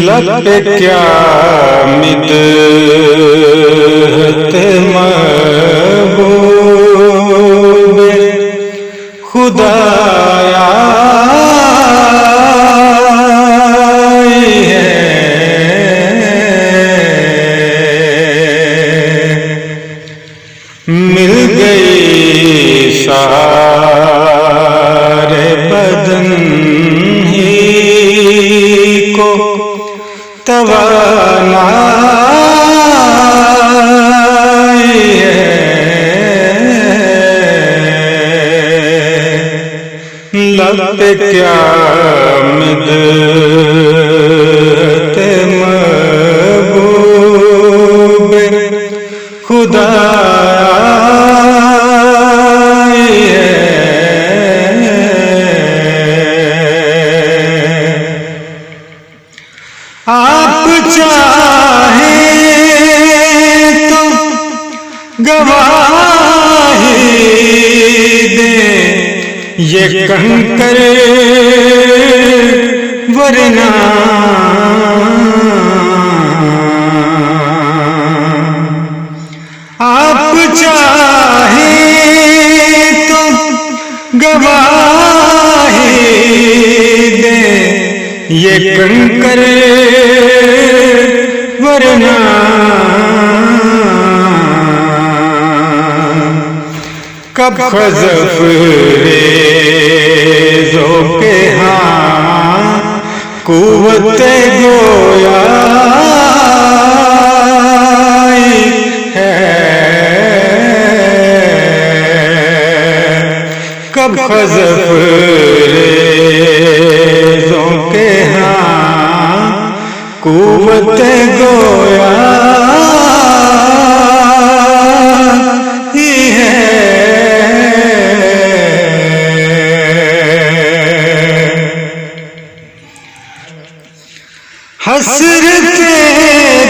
लब क्या मिदहत महबूब खुदाया मिल गई सारे बदन ही को तवानाई लब पे क्या मिदहत महबूब खुदा आप चाहे तो गवाही दे ये कंकर वरना आप चाहे तो गवाही दे ये कंकर वरना कब खज़फ़ रेज़ों के हाँ क़ुव्वत गोया है, कब खज़फ़ रेज़ों के हाँ क़ुव्वत गोया ही है। हसरते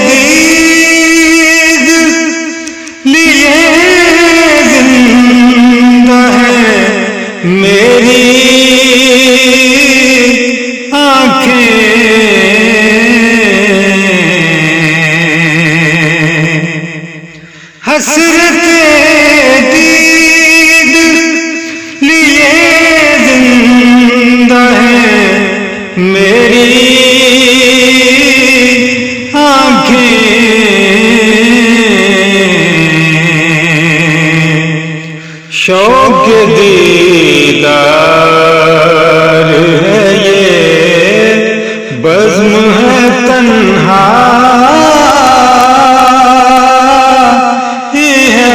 दीद लिए जिंदा है मेरी आँखें, हसरते दीद लिए जिंदा है मेरी आँखें, शौक़ दीदार है ये बज़्म है तन्हाई है,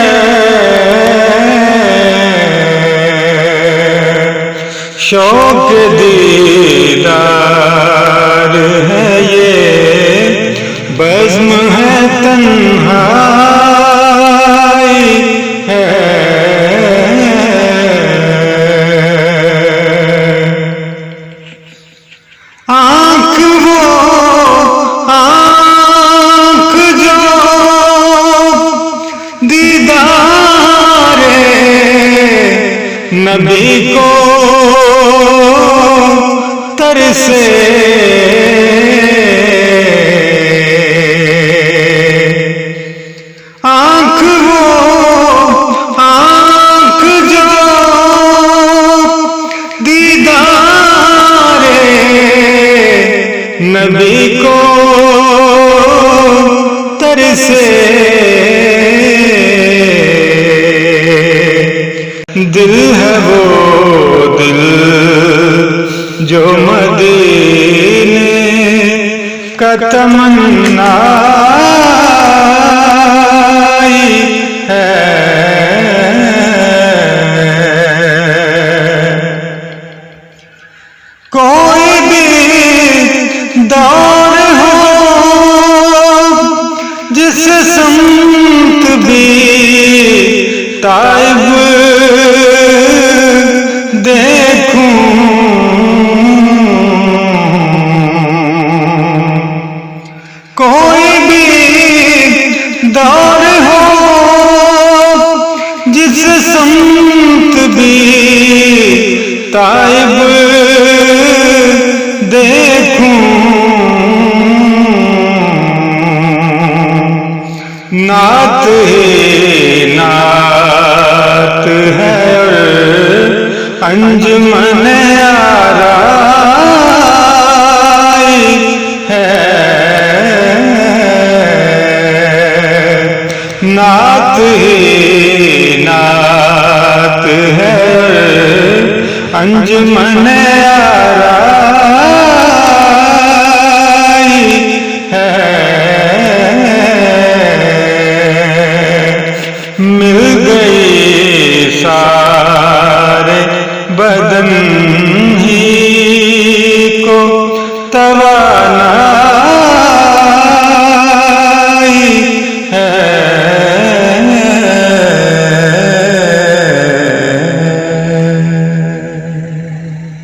शौक़ दीदार है ये बज़्म है तन्हाई है। आँख वो आँख जो दीदारे नबी को तरसे, आँख वो आँख जो दीदारे नबी को तरसे, दिल है वो दिल जो मदीने का तमन्ना है। कोई भी दौर हो जिस संत भी ताइब देखूं, कोई भी दौर हो जिस संत नात ही नात है और अंजुमन आराई है। नात ही नात है अंजुमन आराई है। मिल गई सारे बदन